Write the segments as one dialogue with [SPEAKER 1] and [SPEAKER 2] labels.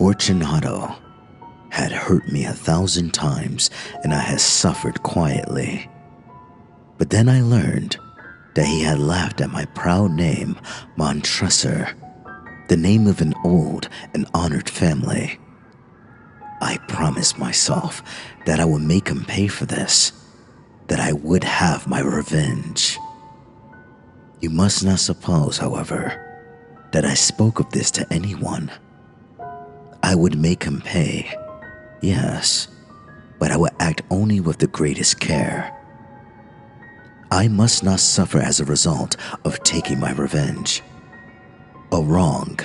[SPEAKER 1] Fortunato had hurt me 1,000 times and I had suffered quietly. But then I learned that he had laughed at my proud name, Montresor, the name of an old and honored family. I promised myself that I would make him pay for this, that I would have my revenge. You must not suppose, however, that I spoke of this to anyone. I would make him pay, yes, but I would act only with the greatest care. I must not suffer as a result of taking my revenge. A wrong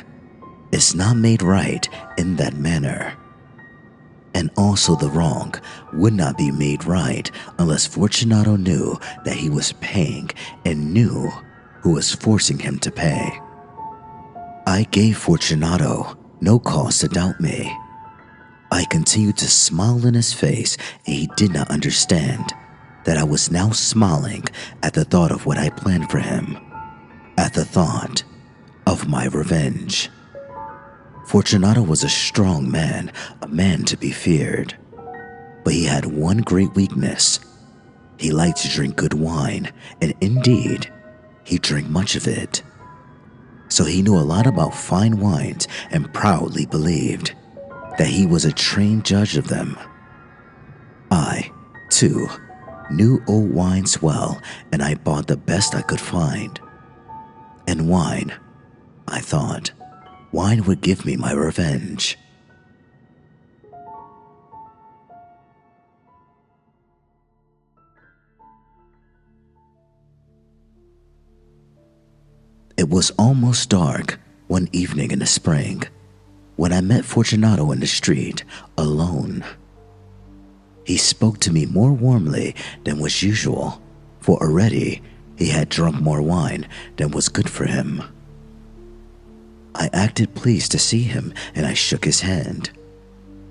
[SPEAKER 1] is not made right in that manner. And also the wrong would not be made right unless Fortunato knew that he was paying and knew who was forcing him to pay. I gave Fortunato no cause to doubt me. I continued to smile in his face, and he did not understand that I was now smiling at the thought of what I planned for him, at the thought of my revenge. Fortunato was a strong man, a man to be feared. But he had one great weakness. He liked to drink good wine, and indeed, he drank much of it. So he knew a lot about fine wines and proudly believed that he was a trained judge of them. I, too, knew old wines well, and I bought the best I could find. And wine, I thought, wine would give me my revenge. It was almost dark one evening in the spring when I met Fortunato in the street alone. He spoke to me more warmly than was usual, for already he had drunk more wine than was good for him. I acted pleased to see him, and I shook his hand,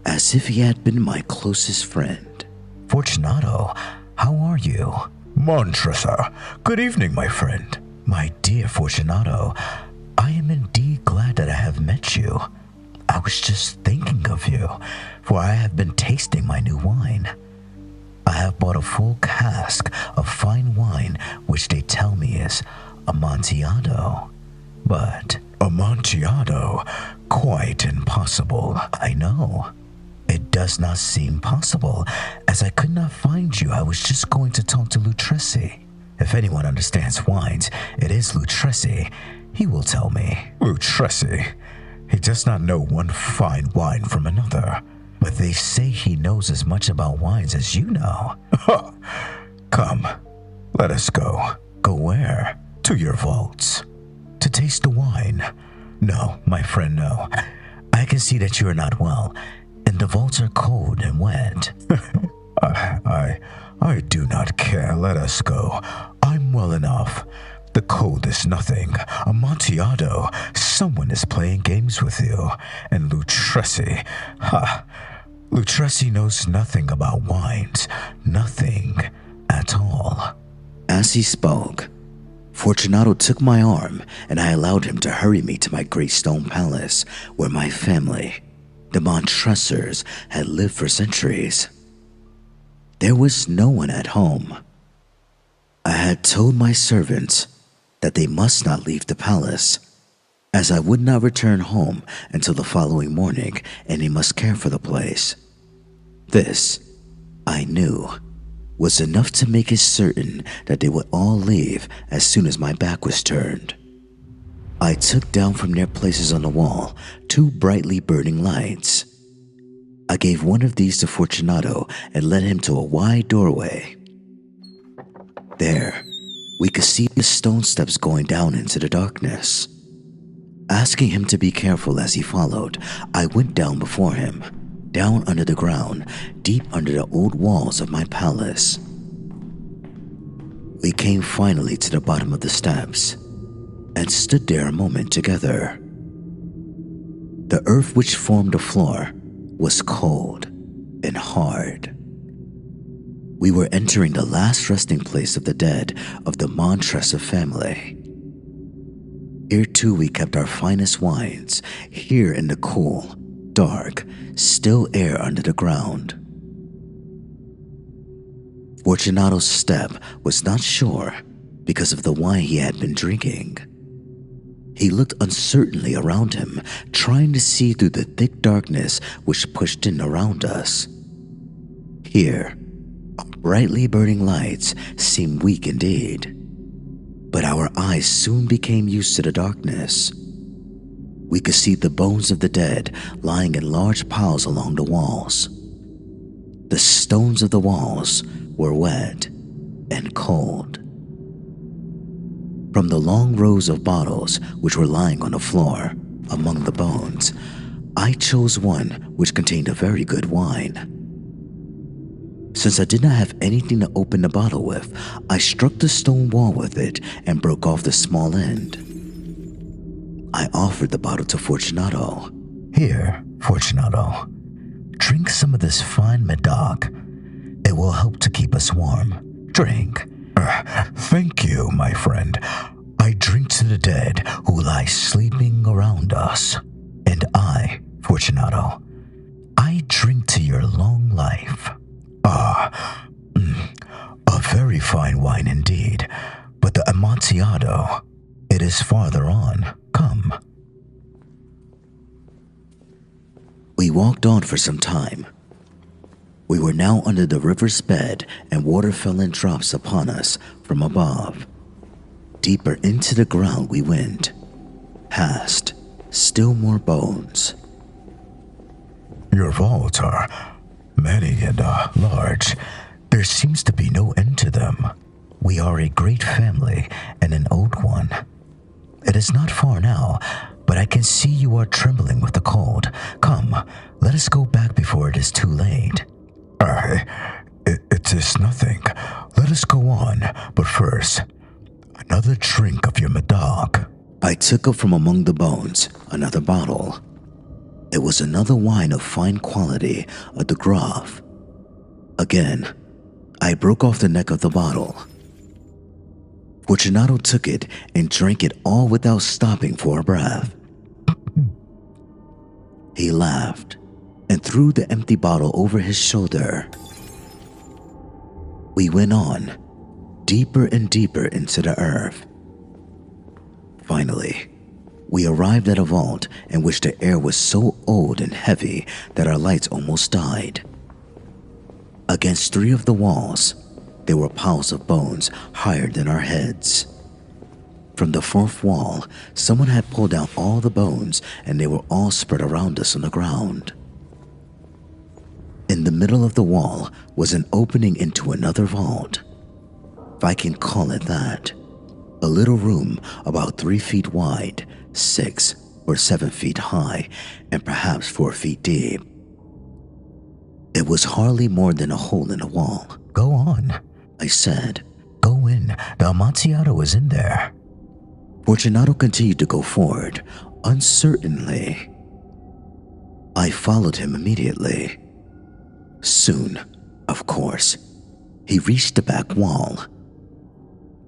[SPEAKER 1] as if he had been my closest friend.
[SPEAKER 2] Fortunato, how are you?
[SPEAKER 3] Montresor, good evening, my friend.
[SPEAKER 2] My dear Fortunato, I am indeed glad that I have met you. I was just thinking of you, for I have been tasting my new wine. I have bought a full cask of fine wine, which they tell me is Amontillado. But
[SPEAKER 3] Amontillado? Quite impossible.
[SPEAKER 2] I know. It does not seem possible. As I could not find you, I was just going to talk to Lutresi. If anyone understands wines, it is Lutresi. He will tell me.
[SPEAKER 3] Lutresi? He does not know one fine wine from another.
[SPEAKER 2] But they say he knows as much about wines as you know.
[SPEAKER 3] Come, let us go.
[SPEAKER 2] Go where?
[SPEAKER 3] To your vaults.
[SPEAKER 2] To taste the wine? No, my friend, no. I can see that you are not well, and the vaults are cold and wet.
[SPEAKER 3] I do not care. Let us go. I'm well enough. The cold is nothing. Amontillado, someone is playing games with you. And Lutresi, Lutresi knows nothing about wines. Nothing at all.
[SPEAKER 1] As he spoke, Fortunato took my arm, and I allowed him to hurry me to my great stone palace where my family, the Montresors, had lived for centuries. There was no one at home. I had told my servants that they must not leave the palace, as I would not return home until the following morning, and they must care for the place. This, I knew, was enough to make it certain that they would all leave as soon as my back was turned. I took down from their places on the wall 2 brightly burning lights. I gave one of these to Fortunato and led him to a wide doorway. There, we could see the stone steps going down into the darkness. Asking him to be careful as he followed, I went down before him, down under the ground, deep under the old walls of my palace. We came finally to the bottom of the steps and stood there a moment together. The earth which formed the floor was cold and hard. We were entering the last resting place of the dead of the Montresor family. Here too we kept our finest wines, here in the cool, dark, still air under the ground. Fortunato's step was not sure because of the wine he had been drinking. He looked uncertainly around him, trying to see through the thick darkness which pushed in around us. Here, our brightly burning lights seemed weak indeed, but our eyes soon became used to the darkness. We could see the bones of the dead lying in large piles along the walls. The stones of the walls were wet and cold. From the long rows of bottles which were lying on the floor among the bones, I chose one which contained a very good wine. Since I did not have anything to open the bottle with, I struck the stone wall with it and broke off the small end. I offered the bottle to Fortunato.
[SPEAKER 2] Here, Fortunato, drink some of this fine medoc. It will help to keep us warm. Drink.
[SPEAKER 3] Thank you, my friend. I drink to the dead who lie sleeping around us.
[SPEAKER 2] And I, Fortunato, I drink to your long life.
[SPEAKER 3] A very fine wine indeed, but the Amontillado, it is farther on. Come.
[SPEAKER 1] We walked on for some time. We were now under the river's bed, and water fell in drops upon us from above. Deeper into the ground we went, past still more bones.
[SPEAKER 3] Your vaults are many and large. There seems to be no end to them.
[SPEAKER 2] We are a great family and an old one. It is not far now, but I can see you are trembling with the cold. Come, let us go back before it is too late.
[SPEAKER 3] It is nothing. Let us go on, but first, another drink of your medoc.
[SPEAKER 1] I took up from among the bones another bottle. It was another wine of fine quality, a de Grave. Again, I broke off the neck of the bottle. Fortunato took it and drank it all without stopping for a breath. He laughed and threw the empty bottle over his shoulder. We went on, deeper and deeper into the earth. Finally, we arrived at a vault in which the air was so old and heavy that our lights almost died. Against three of the walls, there were piles of bones higher than our heads. From the fourth wall, someone had pulled out all the bones and they were all spread around us on the ground. In the middle of the wall was an opening into another vault, if I can call it that. A little room about 3 feet wide, 6 or 7 feet high, and perhaps 4 feet deep. It was hardly more than a hole in the wall.
[SPEAKER 2] Go on,
[SPEAKER 1] I said.
[SPEAKER 2] Go in. The Amontillado is in there.
[SPEAKER 1] Fortunato continued to go forward, uncertainly. I followed him immediately. Soon, of course, he reached the back wall.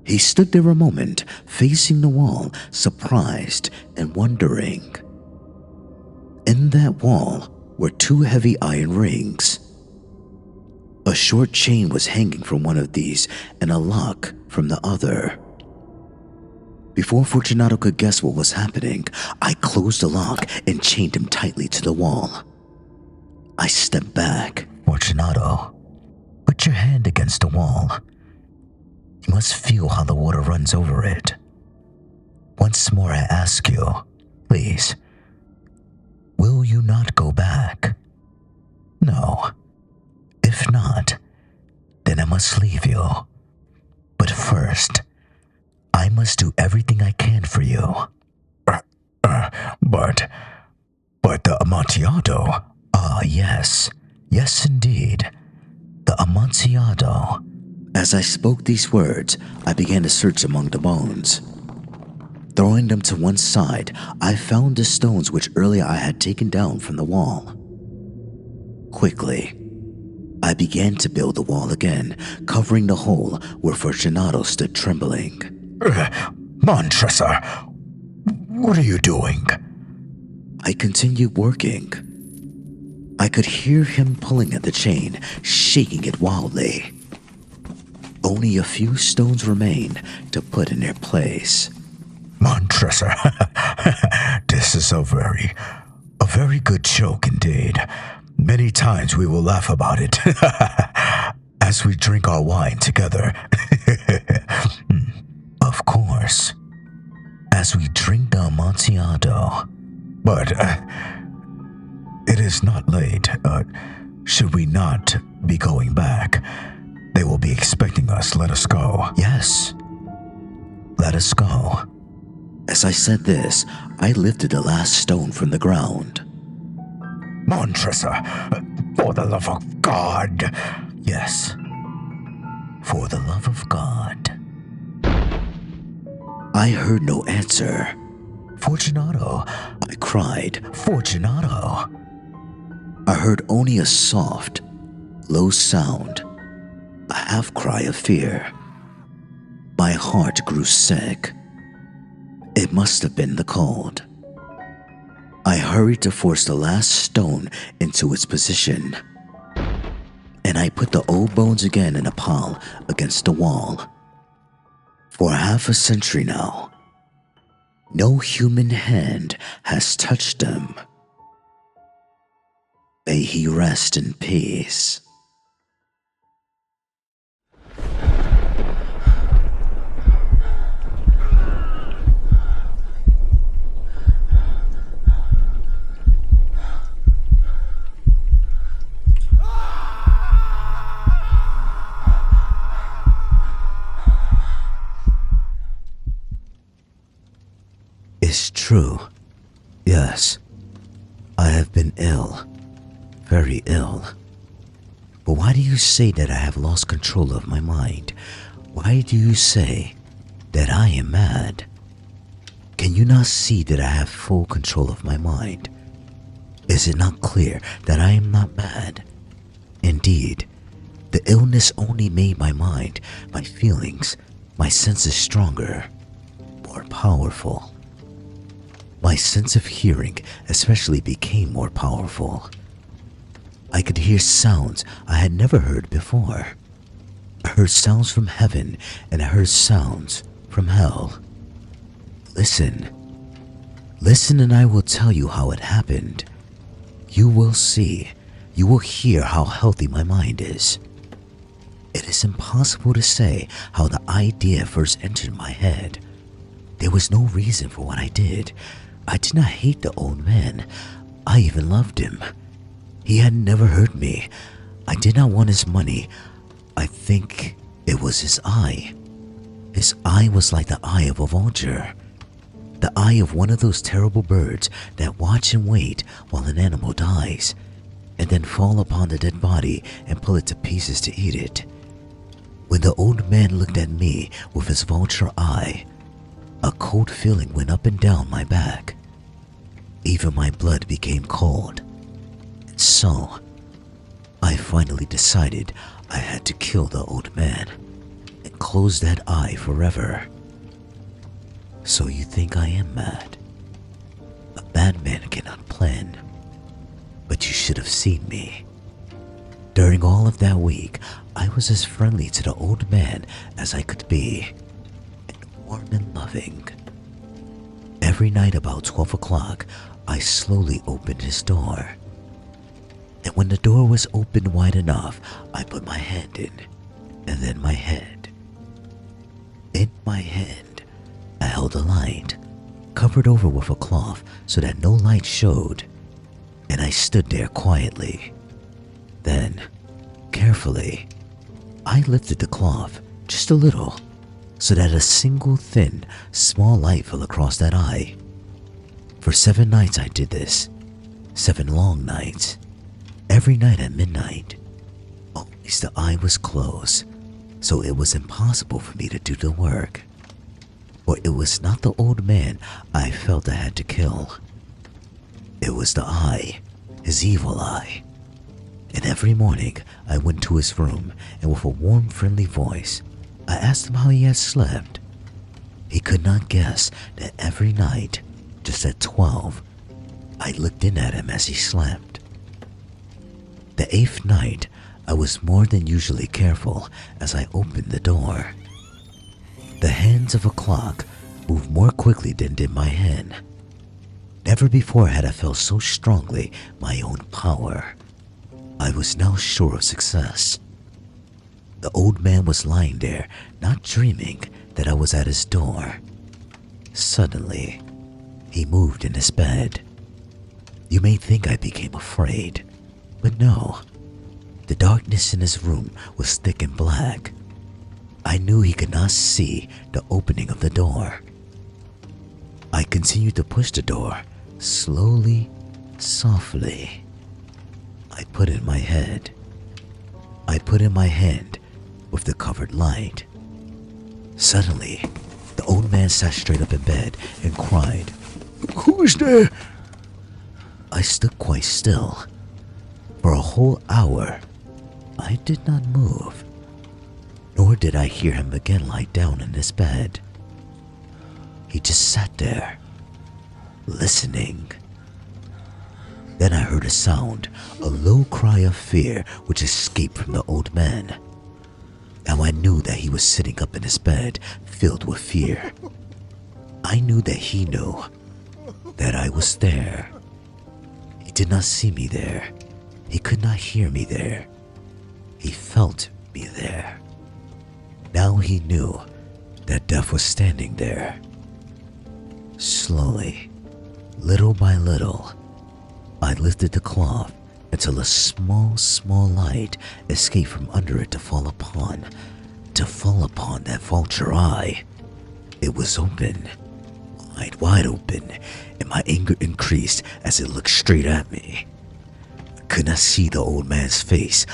[SPEAKER 1] He stood there a moment, facing the wall, surprised and wondering. In that wall were 2 heavy iron rings. A short chain was hanging from one of these and a lock from the other. Before Fortunato could guess what was happening, I closed the lock and chained him tightly to the wall. I stepped back.
[SPEAKER 2] Fortunato, put your hand against the wall. You must feel how the water runs over it. Once more I ask you, please, will you not go back? No. If not, then I must leave you. But first, I must do everything I can for you.
[SPEAKER 3] But the Amontillado.
[SPEAKER 2] Ah, yes. Yes, indeed. The Amontillado.
[SPEAKER 1] As I spoke these words, I began to search among the bones. Throwing them to one side, I found the stones which earlier I had taken down from the wall. Quickly, I began to build the wall again, covering the hole where Fortunato stood trembling.
[SPEAKER 3] Montressor, what are you doing?
[SPEAKER 1] I continued working, I could hear him pulling at the chain, shaking it wildly. Only a few stones remained to put in their place.
[SPEAKER 3] Montressor, this is a very good joke indeed. Many times we will laugh about it as we drink our wine together. Of course, as we drink the Amontillado. But it is not late. Should we not be going back? They will be expecting us. Let us go.
[SPEAKER 1] Yes.
[SPEAKER 3] Let us go.
[SPEAKER 1] As I said this, I lifted the last stone from the ground.
[SPEAKER 3] Montressor, for the love of God.
[SPEAKER 2] Yes, for the love of God.
[SPEAKER 1] I heard no answer.
[SPEAKER 2] Fortunato,
[SPEAKER 1] I cried.
[SPEAKER 2] Fortunato.
[SPEAKER 1] I heard only a soft, low sound, a half cry of fear. My heart grew sick. It must have been the cold. I hurried to force the last stone into its position, and I put the old bones again in a pile against the wall. For half a century now, no human hand has touched them. May he rest in peace. It's true. Yes, I have been ill. Very ill. But why do you say that I have lost control of my mind? Why do you say that I am mad? Can you not see that I have full control of my mind? Is it not clear that I am not mad? Indeed, the illness only made my mind, my feelings, my senses stronger, more powerful. My sense of hearing especially became more powerful. I could hear sounds I had never heard before. I heard sounds from heaven and I heard sounds from hell. Listen. Listen and I will tell you how it happened. You will see. You will hear how healthy my mind is. It is impossible to say how the idea first entered my head. There was no reason for what I did. I did not hate the old man. I even loved him. He had never hurt me. I did not want his money. I think it was his eye. His eye was like the eye of a vulture. The eye of one of those terrible birds that watch and wait while an animal dies, and then fall upon the dead body and pull it to pieces to eat it. When the old man looked at me with his vulture eye, a cold feeling went up and down my back. Even my blood became cold. And so, I finally decided I had to kill the old man and close that eye forever. So you think I am mad? A bad man cannot plan. But you should have seen me. During all of that week, I was as friendly to the old man as I could be, and warm and loving. Every night about 12 o'clock, I slowly opened his door. And when the door was opened wide enough, I put my hand in, and then my head. In my hand, I held a light, covered over with a cloth so that no light showed, and I stood there quietly. Then, carefully, I lifted the cloth just a little so that a single thin, small light fell across that eye. For 7 nights I did this, 7 long nights, every night at midnight. Always the eye was closed, so it was impossible for me to do the work. For it was not the old man I felt I had to kill. It was the eye, his evil eye. And every morning I went to his room, and with a warm, friendly voice, I asked him how he had slept. He could not guess that every night, just at 12, I looked in at him as he slept. The 8th night, I was more than usually careful as I opened the door. The hands of a clock moved more quickly than did my hand. Never before had I felt so strongly my own power. I was now sure of success. The old man was lying there, not dreaming that I was at his door. Suddenly, he moved in his bed. You may think I became afraid, but no. The darkness in his room was thick and black. I knew he could not see the opening of the door. I continued to push the door, slowly, softly. I put in my hand with the covered light. Suddenly, the old man sat straight up in bed and cried, "Who is there?" I stood quite still. For a whole hour, I did not move, nor did I hear him again lie down in his bed. He just sat there, listening. Then I heard a sound, a low cry of fear which escaped from the old man. Now I knew that he was sitting up in his bed, filled with fear. I knew that he knew that I was there. He did not see me there. He could not hear me there. He felt me there. Now he knew that death was standing there. Slowly, little by little, I lifted the cloth until a small light escaped from under it to fall upon that vulture eye. It was open, wide open, and my anger increased as it looked straight at me. I could not see the old man's face,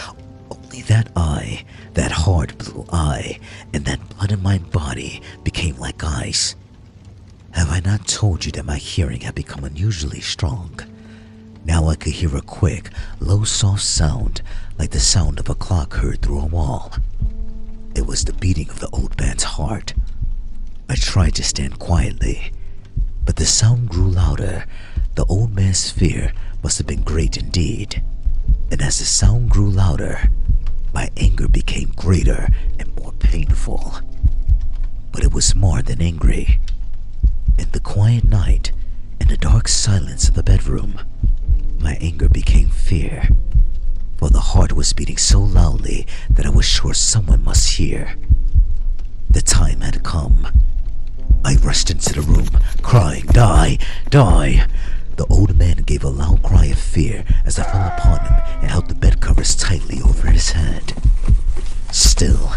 [SPEAKER 1] only that eye, that hard blue eye, and that blood in my body became like ice. Have I not told you that my hearing had become unusually strong? Now I could hear a quick, low, soft sound, like the sound of a clock heard through a wall. It was the beating of the old man's heart. I tried to stand quietly, but the sound grew louder. The old man's fear must have been great indeed. And as the sound grew louder, my anger became greater and more painful. But it was more than angry. In the quiet night, in the dark silence of the bedroom, my anger became fear, for the heart was beating so loudly that I was sure someone must hear. The time had come. I rushed into the room, crying, "Die! Die!" The old man gave a loud cry of fear as I fell upon him and held the bed covers tightly over his head. Still,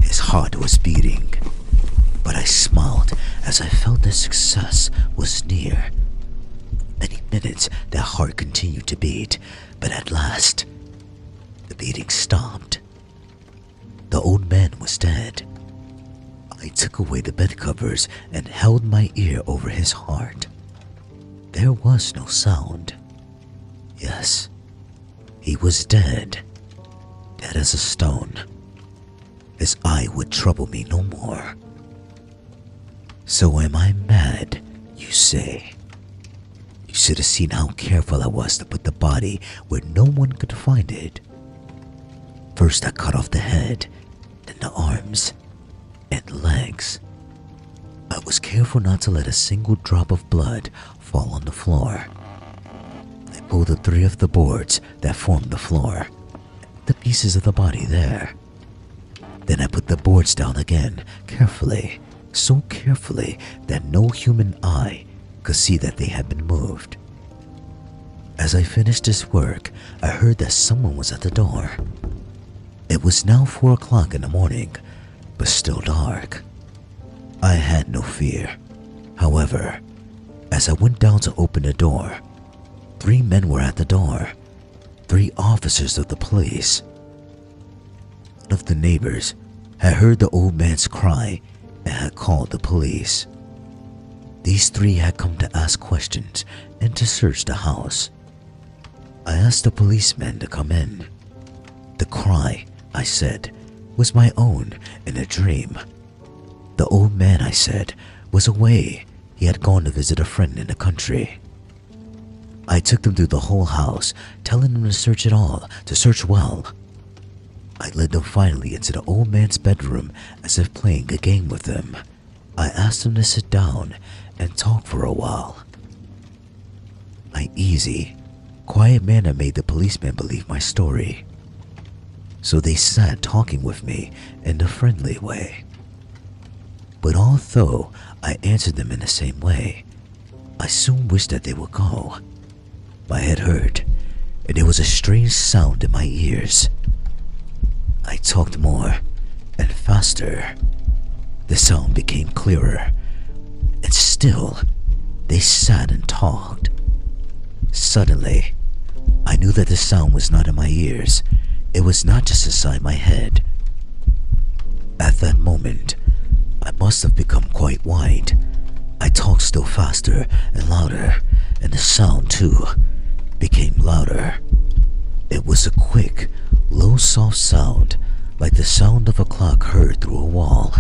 [SPEAKER 1] his heart was beating, but I smiled as I felt that success was near. Many minutes that heart continued to beat, but at last, the beating stopped. The old man was dead. I took away the bed covers and held my ear over his heart. There was no sound. Yes, he was dead. Dead as a stone. His eye would trouble me no more. So am I mad, you say? You should have seen how careful I was to put the body where no one could find it. First I cut off the head, then the arms, and legs. I was careful not to let a single drop of blood fall on the floor. I pulled the 3 of the boards that formed the floor, the pieces of the body there. Then I put the boards down again, carefully, so carefully that no human eye could see that they had been moved. As I finished this work, I heard that someone was at the door. It was now 4 o'clock in the morning, but still dark. I had no fear. However, as I went down to open the door, 3 men were at the door, 3 officers of the police. One of the neighbors had heard the old man's cry and had called the police. These 3 had come to ask questions and to search the house. I asked the policemen to come in. The cry, I said, was my own in a dream. The old man, I said, was away. He had gone to visit a friend in the country. I took them through the whole house, telling them to search it all, to search well. I led them finally into the old man's bedroom as if playing a game with him. I asked them to sit down and talk for a while. My easy, quiet manner made the policeman believe my story. So they sat talking with me in a friendly way. But although I answered them in the same way, I soon wished that they would go. My head hurt, and there was a strange sound in my ears. I talked more and faster. The sound became clearer, and still they sat and talked. Suddenly, I knew that the sound was not in my ears. It was not just inside my head. At that moment, I must have become quite wide. I talked still faster and louder, and the sound, too, became louder. It was a quick, low, soft sound, like the sound of a clock heard through a wall.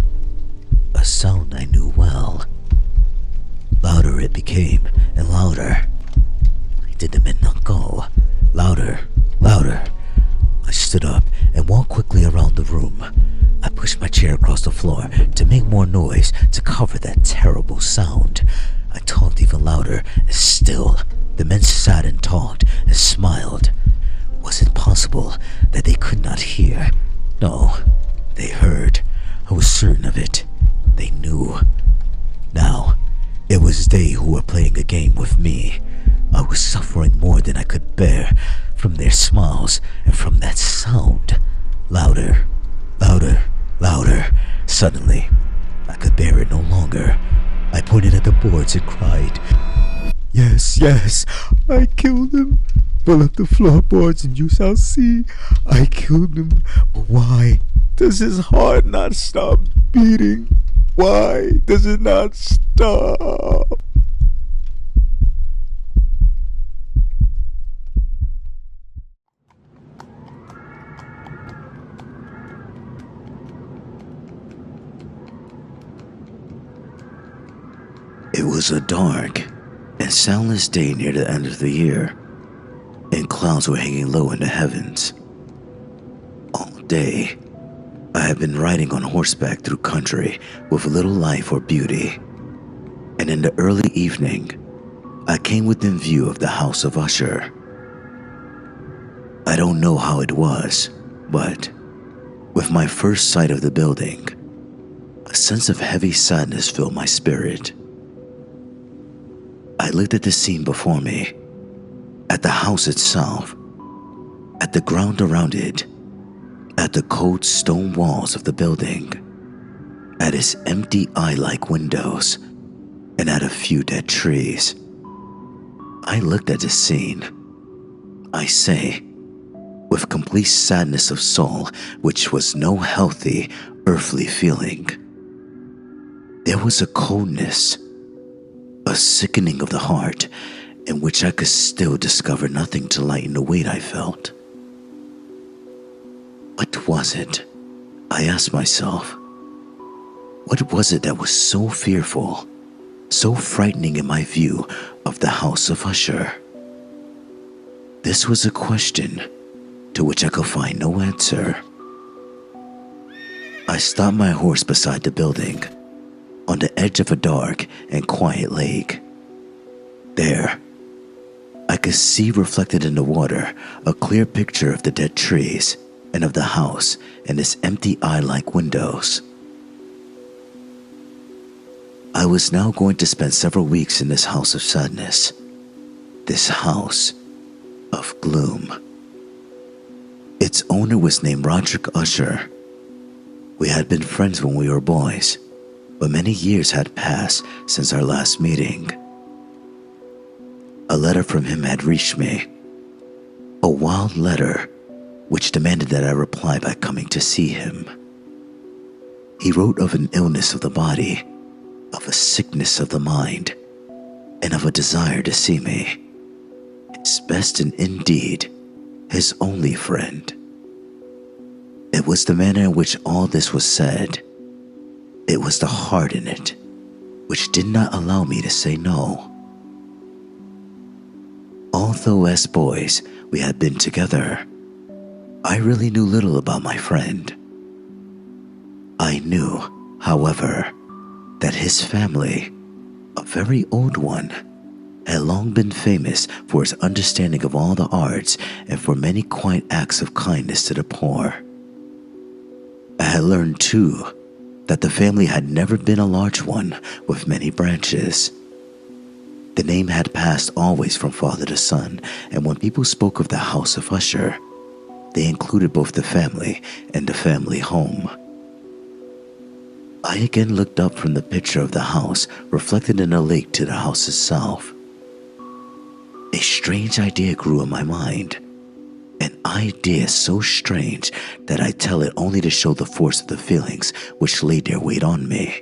[SPEAKER 1] A sound I knew well. Louder it became, and louder. Did the midnight go? Louder, louder. I stood up and walked quickly around the room. I pushed my chair across the floor to make more noise to cover that terrible sound. I talked even louder, and still the men sat and talked and smiled. Was it possible that they could not hear? No, they heard. I was certain of it. They knew. Now, it was they who were playing a game with me. I was suffering more than I could bear from their smiles and from that sound. Louder, louder, louder. Suddenly, I could bear it no longer. I pointed at the boards and cried, "Yes, yes, I killed him. Pull up the floorboards and you shall see. I killed him. But why does his heart not stop beating? Why does it not stop?" It was a dark and soundless day near the end of the year, and clouds were hanging low in the heavens. All day, I had been riding on horseback through country with little life or beauty, and in the early evening, I came within view of the house of Usher. I don't know how it was, but with my first sight of the building, a sense of heavy sadness filled my spirit. I looked at the scene before me, at the house itself, at the ground around it, at the cold stone walls of the building, at its empty eye-like windows, and at a few dead trees. I looked at the scene, I say, with complete sadness of soul, which was no healthy, earthly feeling. There was a coldness, a sickening of the heart, in which I could still discover nothing to lighten the weight I felt. What was it? I asked myself. What was it that was so fearful, so frightening in my view of the house of Usher? This was a question to which I could find no answer. I stopped my horse beside the building, on the edge of a dark and quiet lake. There, I could see reflected in the water a clear picture of the dead trees and of the house and its empty eye-like windows. I was now going to spend several weeks in this house of sadness, this house of gloom. Its owner was named Roderick Usher. We had been friends when we were boys, but many years had passed since our last meeting. A letter from him had reached me, a wild letter which demanded that I reply by coming to see him. He wrote of an illness of the body, of a sickness of the mind, and of a desire to see me, his best and indeed his only friend. It was the manner in which all this was said, it was the heart in it, which did not allow me to say no. All although as boys we had been together, I really knew little about my friend. I knew, however, that his family, a very old one, had long been famous for its understanding of all the arts and for many quiet acts of kindness to the poor. I had learned, too, that the family had never been a large one with many branches. The name had passed always from father to son, and when people spoke of the house of Usher, they included both the family and the family home. I again looked up from the picture of the house reflected in a lake to the house itself. A strange idea grew in my mind, an idea so strange that I tell it only to show the force of the feelings which laid their weight on me.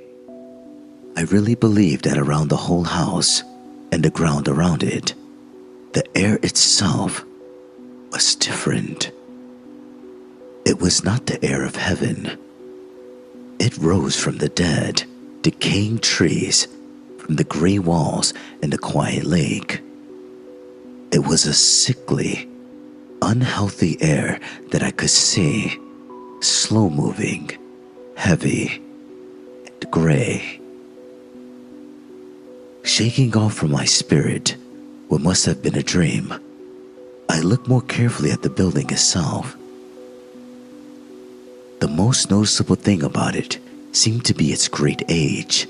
[SPEAKER 1] I really believed that around the whole house and the ground around it, the air itself was different. It was not the air of heaven. It rose from the dead, decaying trees, from the gray walls and the quiet lake. It was a sickly, unhealthy air that I could see, slow-moving, heavy, and gray. Shaking off from my spirit what must have been a dream, I looked more carefully at the building itself. The most noticeable thing about it seemed to be its great age.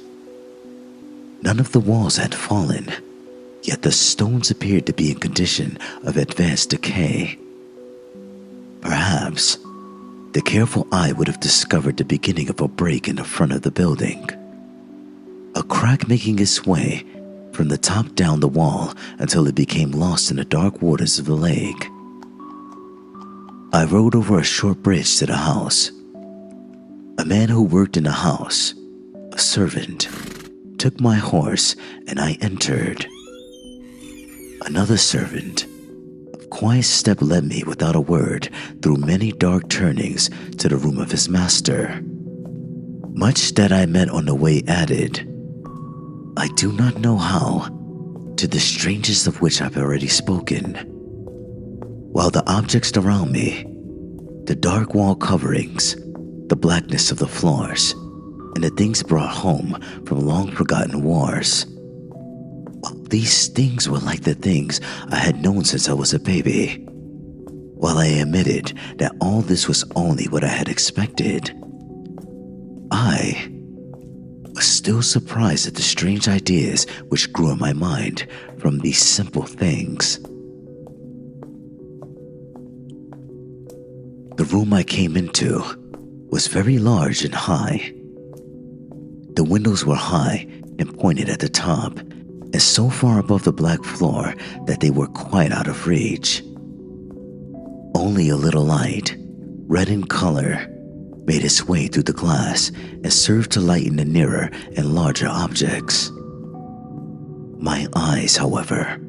[SPEAKER 1] None of the walls had fallen, yet the stones appeared to be in condition of advanced decay. Perhaps the careful eye would have discovered the beginning of a break in the front of the building, a crack making its way from the top down the wall until it became lost in the dark waters of the lake. I rode over a short bridge to the house. A man who worked in the house, a servant, took my horse and I entered. Another servant, of quiet step, led me without a word through many dark turnings to the room of his master. Much that I met on the way added, I do not know how, to the strangest of which I've already spoken. While the objects around me, the dark wall coverings, the blackness of the floors, and the things brought home from long-forgotten wars, all these things were like the things I had known since I was a baby. While I admitted that all this was only what I had expected, I was still surprised at the strange ideas which grew in my mind from these simple things. The room I came into was very large and high. The windows were high and pointed at the top, and so far above the black floor that they were quite out of reach. Only a little light, red in color, made its way through the glass and served to lighten the nearer and larger objects. My eyes, however,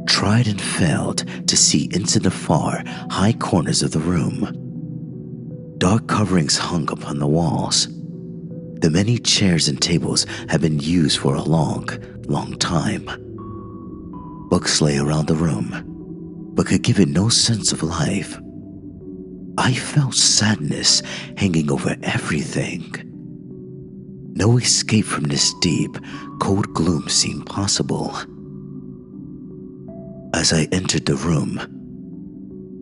[SPEAKER 1] tried and failed to see into the far, high corners of the room. Dark coverings hung upon the walls. The many chairs and tables had been used for a long, long time. Books lay around the room, but could give it no sense of life. I felt sadness hanging over everything. No escape from this deep, cold gloom seemed possible. As I entered the room,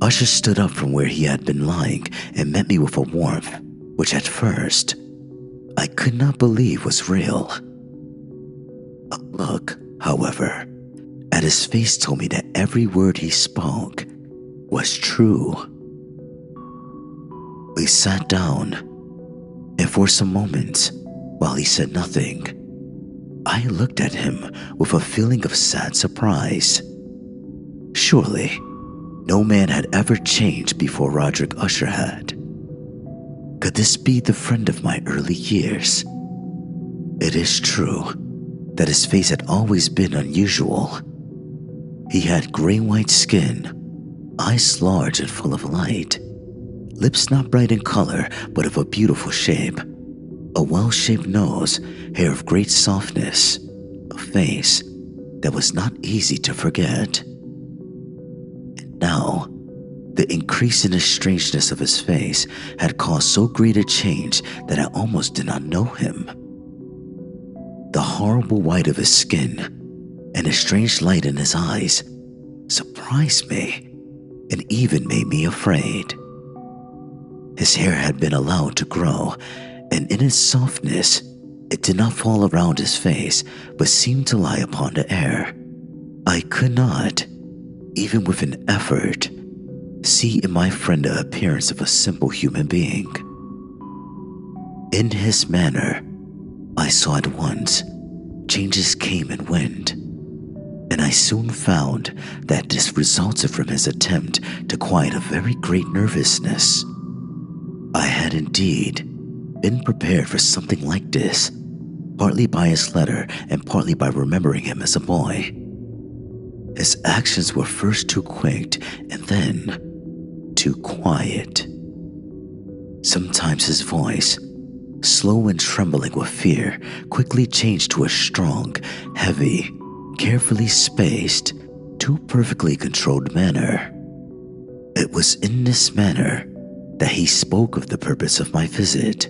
[SPEAKER 1] Usher stood up from where he had been lying and met me with a warmth which at first I could not believe was real. A look, however, at his face told me that every word he spoke was true. We sat down, and for some moments, while he said nothing, I looked at him with a feeling of sad surprise. Surely, no man had ever changed before Roderick Usher had. Could this be the friend of my early years? It is true that his face had always been unusual. He had gray-white skin, eyes large and full of light, lips not bright in color but of a beautiful shape, a well-shaped nose, hair of great softness, a face that was not easy to forget. Now, the increase in the strangeness of his face had caused so great a change that I almost did not know him. The horrible white of his skin and the strange light in his eyes surprised me and even made me afraid. His hair had been allowed to grow, and in its softness, it did not fall around his face but seemed to lie upon the air. I could not, even with an effort, see in my friend the appearance of a simple human being. In his manner, I saw at once changes came and went, and I soon found that this resulted from his attempt to quiet a very great nervousness. I had indeed been prepared for something like this, partly by his letter and partly by remembering him as a boy. His actions were first too quick and then too quiet. Sometimes his voice, slow and trembling with fear, quickly changed to a strong, heavy, carefully spaced, too perfectly controlled manner. It was in this manner that he spoke of the purpose of my visit,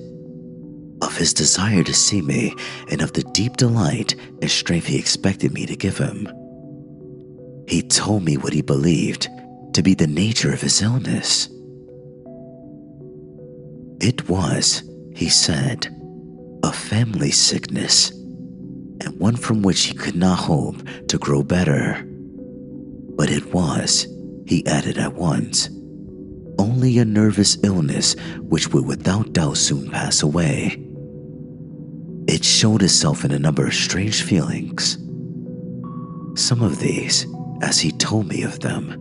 [SPEAKER 1] of his desire to see me, and of the deep delight and strength he expected me to give him. He told me what he believed to be the nature of his illness. It was, he said, a family sickness, and one from which he could not hope to grow better. But it was, he added at once, only a nervous illness which would without doubt soon pass away. It showed itself in a number of strange feelings. Some of these, as he told me of them,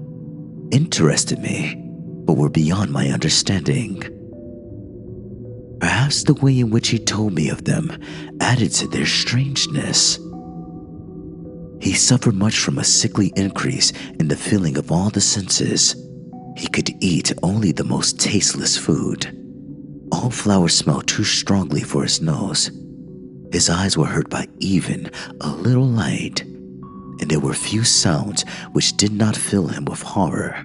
[SPEAKER 1] interested me, but were beyond my understanding. Perhaps the way in which he told me of them added to their strangeness. He suffered much from a sickly increase in the feeling of all the senses. He could eat only the most tasteless food. All flowers smelled too strongly for his nose. His eyes were hurt by even a little light, and there were few sounds which did not fill him with horror.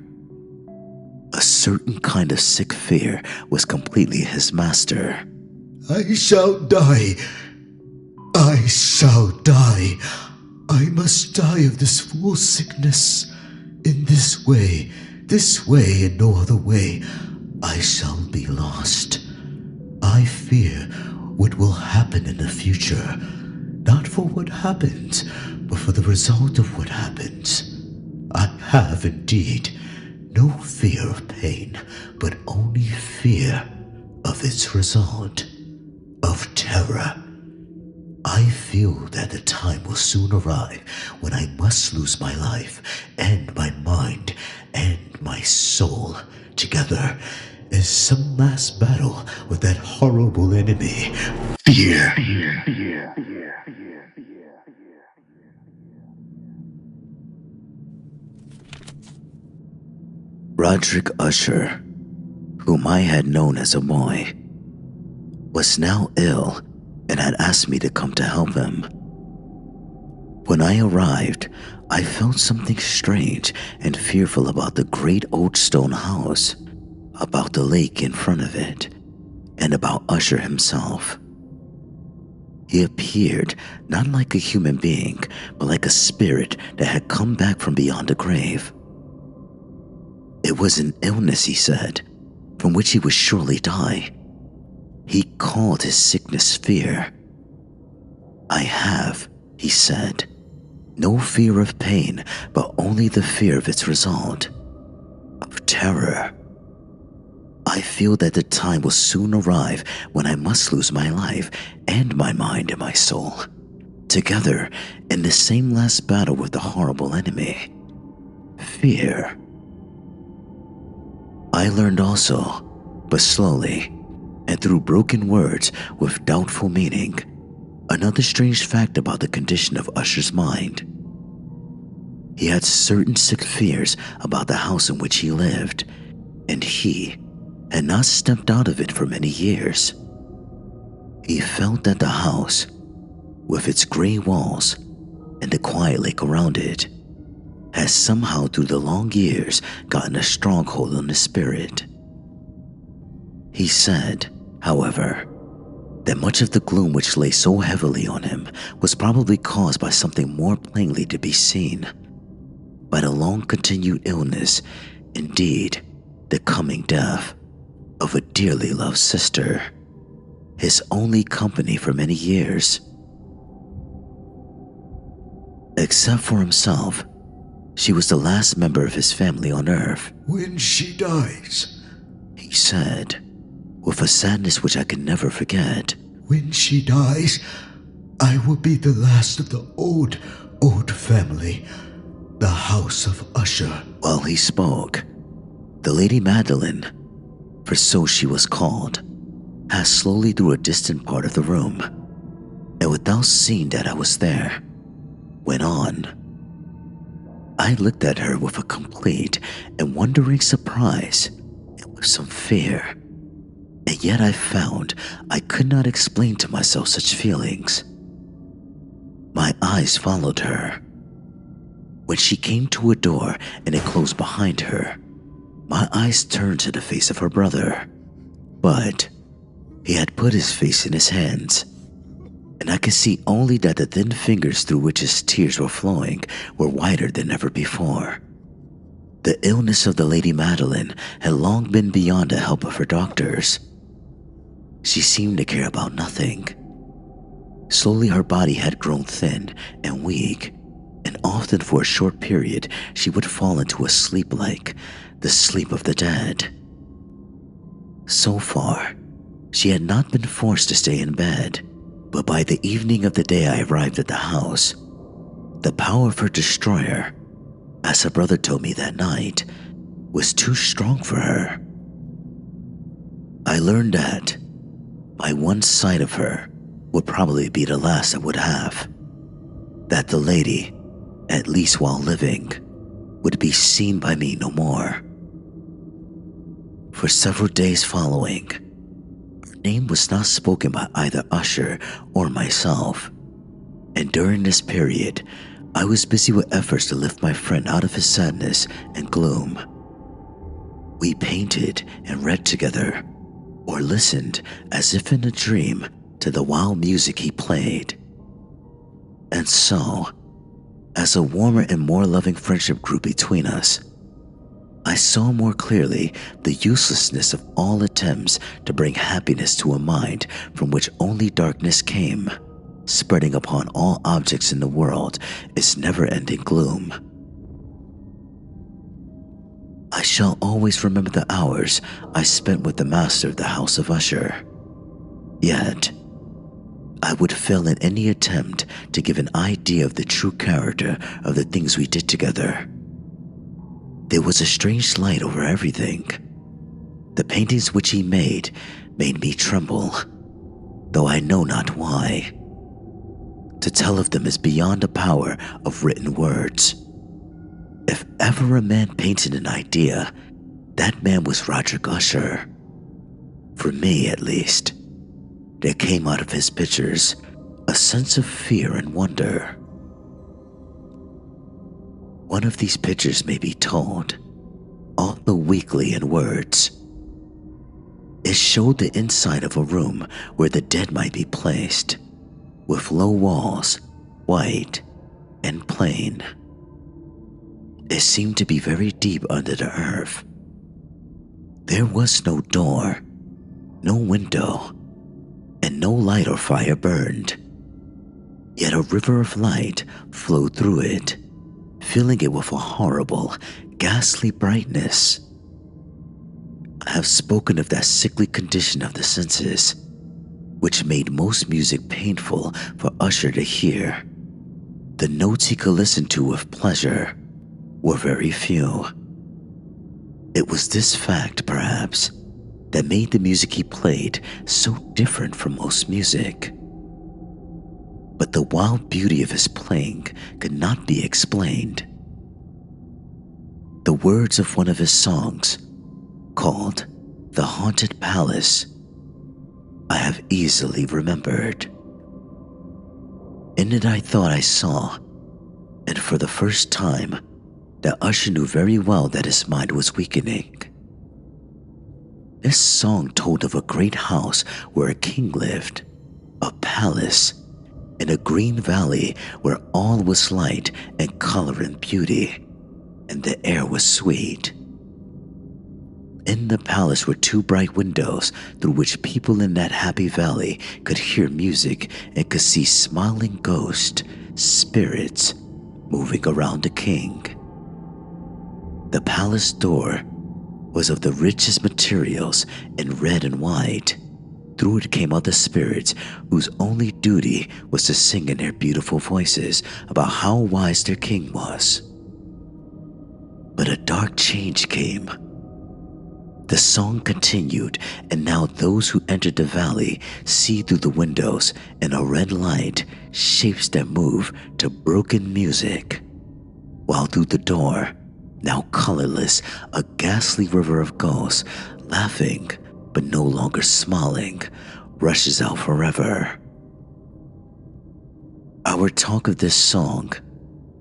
[SPEAKER 1] A certain kind of sick fear was completely his master.
[SPEAKER 3] I shall die. I shall die. I must die of this fool sickness. In this way and no other way, I shall be lost. I fear what will happen in the future, not for what happens, but for the result of what happens. I have indeed no fear of pain, but only fear of its result, of terror. I feel that the time will soon arrive when I must lose my life and my mind and my soul together in some last battle with that horrible enemy, fear.
[SPEAKER 1] Roderick Usher, whom I had known as a boy, was now ill and had asked me to come to help him. When I arrived, I felt something strange and fearful about the great old stone house, about the lake in front of it, and about Usher himself. He appeared not like a human being, but like a spirit that had come back from beyond the grave. It was an illness, he said, from which he would surely die. He called his sickness fear. I have, he said, no fear of pain, but only the fear of its result, of terror. I feel that the time will soon arrive when I must lose my life and my mind and my soul, together in the same last battle with the horrible enemy, fear. I learned also, but slowly, and through broken words with doubtful meaning, another strange fact about the condition of Usher's mind. He had certain sick fears about the house in which he lived, and he had not stepped out of it for many years. He felt that the house, with its gray walls and the quiet lake around it, has somehow through the long years gotten a stronghold on his spirit. He said, however, that much of the gloom which lay so heavily on him was probably caused by something more plainly to be seen, by the long continued illness, indeed, the coming death of a dearly loved sister, his only company for many years. Except for himself, she was the last member of his family on Earth.
[SPEAKER 3] When she dies,
[SPEAKER 1] He said, with a sadness which I could never forget.
[SPEAKER 3] when she dies, I will be the last of the old family, the House of Usher.
[SPEAKER 1] While he spoke, the Lady Magdalene, for so she was called, passed slowly through a distant part of the room, and without seeing that I was there, went on. I looked at her with a complete and wondering surprise, and with some fear, and yet I found I could not explain to myself such feelings. My eyes followed her. When she came to a door and it closed behind her, my eyes turned to the face of her brother, but he had put his face in his hands, and I could see only that the thin fingers through which his tears were flowing were whiter than ever before. The illness of the Lady Magdalene had long been beyond the help of her doctors. She seemed to care about nothing. Slowly her body had grown thin and weak, and often for a short period she would fall into a sleep like the sleep of the dead. So far, she had not been forced to stay in bed, but by the evening of the day I arrived at the house, the power of her destroyer, as her brother told me that night, was too strong for her. I learned that by one sight of her would probably be the last I would have, that the lady, at least while living, would be seen by me no more. For several days following, her name was not spoken by either Usher or myself, and during this period, I was busy with efforts to lift my friend out of his sadness and gloom. We painted and read together, or listened as if in a dream to the wild music he played. And so, as a warmer and more loving friendship grew between us, I saw more clearly the uselessness of all attempts to bring happiness to a mind from which only darkness came, spreading upon all objects in the world its never-ending gloom. I shall always remember the hours I spent with the master of the House of Usher. Yet, I would fail in any attempt to give an idea of the true character of the things we did together. There was a strange light over everything. The paintings which he made me tremble, though I know not why. To tell of them is beyond the power of written words. If ever a man painted an idea, that man was Roderick Usher. For me, at least, there came out of his pictures a sense of fear and wonder. One of these pictures may be told, although weakly in words. It showed the inside of a room where the dead might be placed, with low walls, white and plain. It seemed to be very deep under the earth. There was no door, no window, and no light or fire burned. Yet a river of light flowed through it, filling it with a horrible, ghastly brightness. I have spoken of that sickly condition of the senses, which made most music painful for Usher to hear. The notes he could listen to with pleasure were very few. It was this fact, perhaps, that made the music he played so different from most music. But the wild beauty of his playing could not be explained. The words of one of his songs, called The Haunted Palace, I have easily remembered. In it I thought I saw, and for the first time, that Usher knew very well that his mind was weakening. This song told of a great house where a king lived, a palace, in a green valley where all was light and color and beauty, and the air was sweet. In the palace were 2 bright windows through which people in that happy valley could hear music and could see smiling ghosts, spirits, moving around the king. The palace door was of the richest materials in red and white. Through it came other spirits whose only duty was to sing in their beautiful voices about how wise their king was. But a dark change came. The song continued, and now those who entered the valley see through the windows in a red light shapes that move to broken music, while through the door, now colorless, a ghastly river of ghosts, laughing but no longer smiling, rushes out forever. Our talk of this song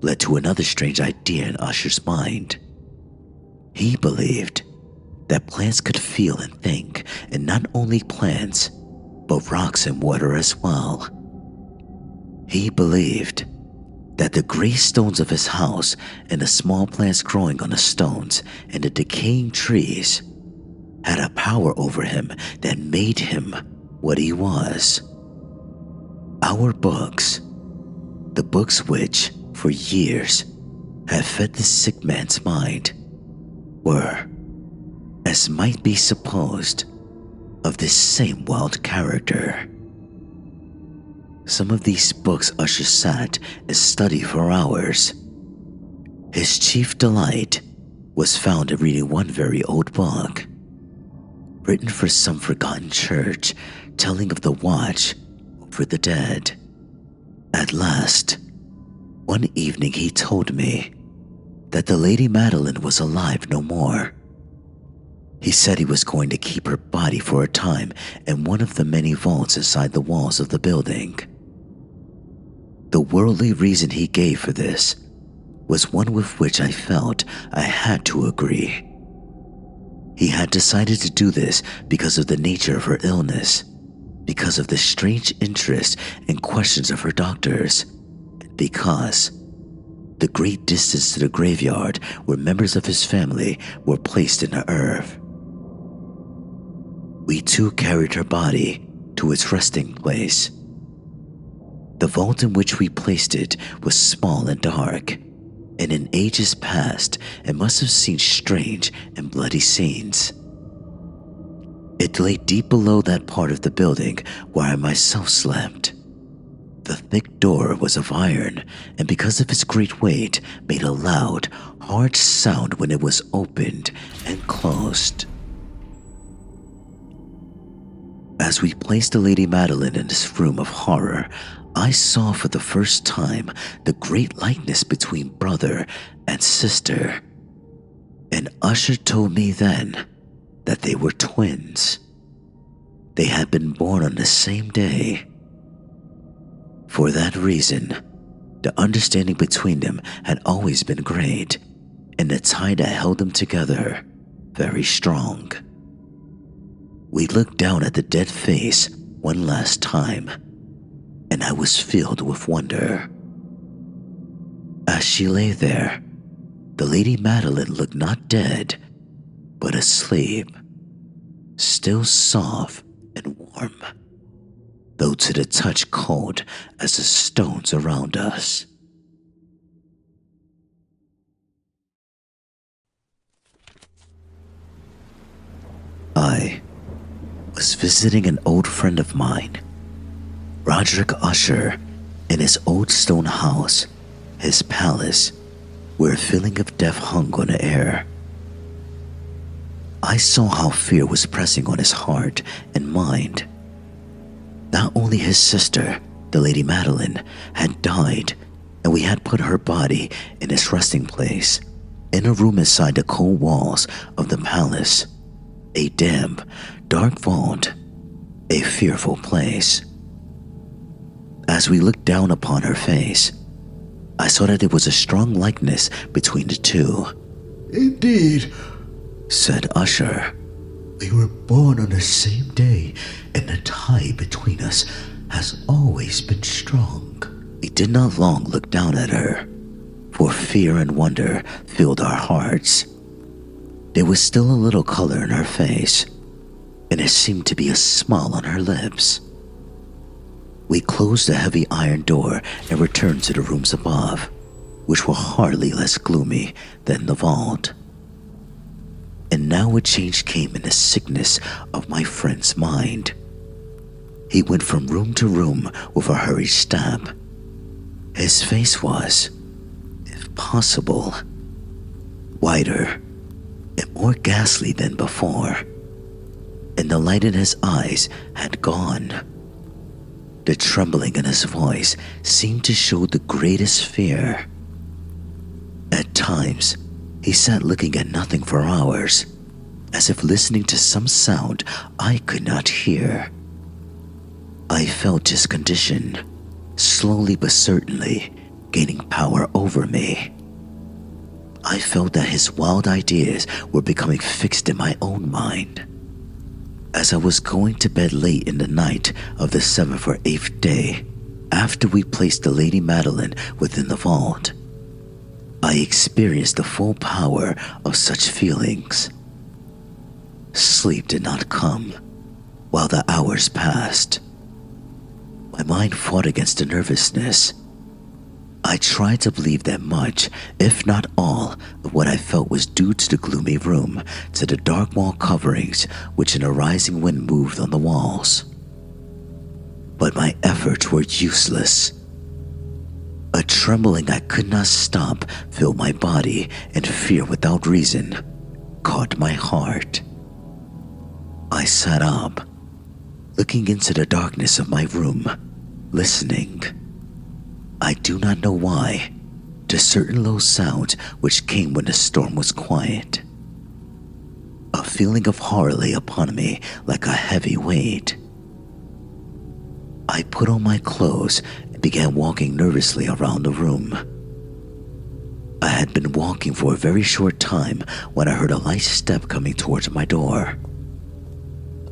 [SPEAKER 1] led to another strange idea in Usher's mind. He believed that plants could feel and think, and not only plants, but rocks and water as well. He believed that the gray stones of his house and the small plants growing on the stones and the decaying trees had a power over him that made him what he was. Our books, the books which, for years, had fed the sick man's mind, were, as might be supposed, of this same wild character. Some of these books Usher sat and studied for hours. His chief delight was found in reading one very old book, written for some forgotten church, telling of the watch over the dead. At last, one evening he told me that the Lady Madeline was alive no more. He said he was going to keep her body for a time in one of the many vaults inside the walls of the building. The worldly reason he gave for this was one with which I felt I had to agree. He had decided to do this because of the nature of her illness, because of the strange interest and questions of her doctors, and because the great distance to the graveyard where members of his family were placed in the earth. We too carried her body to its resting place. The vault in which we placed it was small and dark, and in ages past it must have seen strange and bloody scenes. It lay deep below that part of the building where I myself slept. The thick door was of iron, and because of its great weight, made a loud, hard sound when it was opened and closed. As we placed the Lady Madeline in this room of horror, I saw for the first time the great likeness between brother and sister, and Usher told me then that they were twins. They had been born on the same day. For that reason, the understanding between them had always been great, and the tie that held them together very strong. We looked down at the dead face one last time, and I was filled with wonder. As she lay there, the Lady Madeline looked not dead, but asleep, still soft and warm, though to the touch cold as the stones around us. I was visiting an old friend of mine, Roderick Usher, in his old stone house, his palace, where a feeling of death hung on the air. I saw how fear was pressing on his heart and mind. Not only his sister, the Lady Madeline, had died, and we had put her body in its resting place, in a room inside the cold walls of the palace, a damp, dark vault, a fearful place. As we looked down upon her face, I saw that there was a strong likeness between the two.
[SPEAKER 4] Indeed,
[SPEAKER 1] said Usher.
[SPEAKER 4] we were born on the same day, and the tie between us has always been strong.
[SPEAKER 1] We did not long look down at her, for fear and wonder filled our hearts. There was still a little color in her face, and there seemed to be a smile on her lips. We closed the heavy iron door and returned to the rooms above, which were hardly less gloomy than the vault. And now a change came in the sickness of my friend's mind. He went from room to room with a hurried step. His face was, if possible, whiter and more ghastly than before, and the light in his eyes had gone. The trembling in his voice seemed to show the greatest fear. At times, he sat looking at nothing for hours, as if listening to some sound I could not hear. I felt his condition, slowly but certainly, gaining power over me. I felt that his wild ideas were becoming fixed in my own mind. As I was going to bed late in the night of the 7th or 8th day, after we placed the Lady Madeline within the vault, I experienced the full power of such feelings. Sleep did not come while the hours passed. My mind fought against the nervousness. I tried to believe that much, if not all, of what I felt was due to the gloomy room, to the dark wall coverings which in a rising wind moved on the walls. But my efforts were useless. A trembling I could not stop filled my body, and fear without reason caught my heart. I sat up, looking into the darkness of my room, listening. I do not know why, to certain low sounds which came when the storm was quiet. A feeling of horror lay upon me like a heavy weight. I put on my clothes and began walking nervously around the room. I had been walking for a very short time when I heard a light step coming towards my door.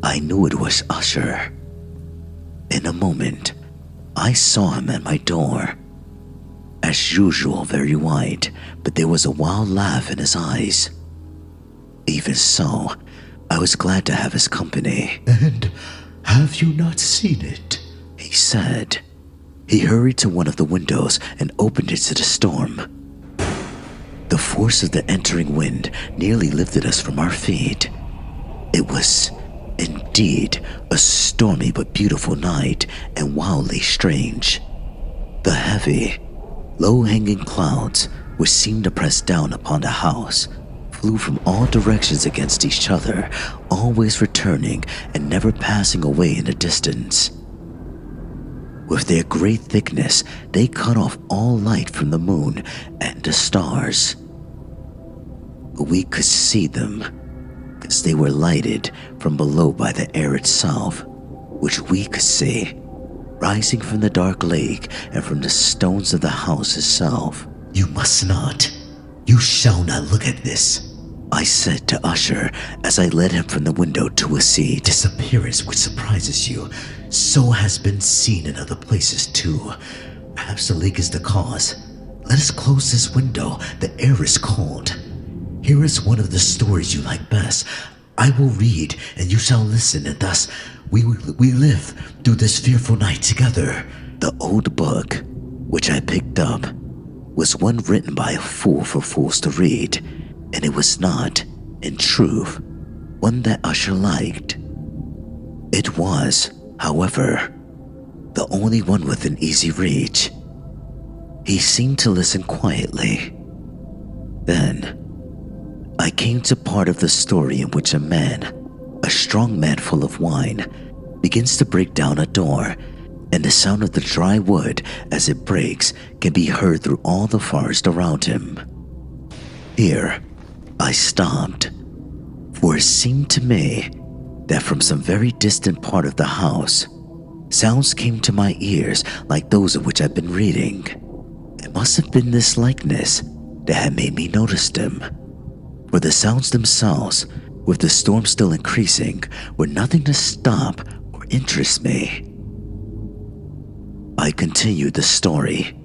[SPEAKER 1] I knew it was Usher. In a moment, I saw him at my door. As usual, very white, but there was a wild laugh in his eyes. Even so, I was glad to have his company.
[SPEAKER 4] And have you not seen it?
[SPEAKER 1] He said. He hurried to one of the windows and opened it to the storm. The force of the entering wind nearly lifted us from our feet. It was indeed a stormy but beautiful night, and wildly strange. The heavy, low-hanging clouds, which seemed to press down upon the house, flew from all directions against each other, always returning and never passing away in the distance. With their great thickness, they cut off all light from the moon and the stars. We could see them, as they were lighted from below by the air itself, which we could see, rising from the dark lake and from the stones of the house itself.
[SPEAKER 4] You must not. You shall not look at this,
[SPEAKER 1] I said to Usher as I led him from the window to a seat.
[SPEAKER 4] This appearance which surprises you, so has been seen in other places too. Perhaps the lake is the cause. Let us close this window. The air is cold. Here is one of the stories you like best. I will read, and you shall listen, and thus we live through this fearful night together.
[SPEAKER 1] The old book, which I picked up, was one written by a fool for fools to read, and it was not, in truth, one that Usher liked. It was, however, the only one within easy reach. He seemed to listen quietly. Then, I came to part of the story in which a man, a strong man full of wine, begins to break down a door, and the sound of the dry wood as it breaks can be heard through all the forest around him. Here, I stopped, for it seemed to me that from some very distant part of the house, sounds came to my ears like those of which I've been reading, and It must have been this likeness that had made me notice him, for the sounds themselves, with the storm still increasing, were nothing to stop or interest me. I continued the story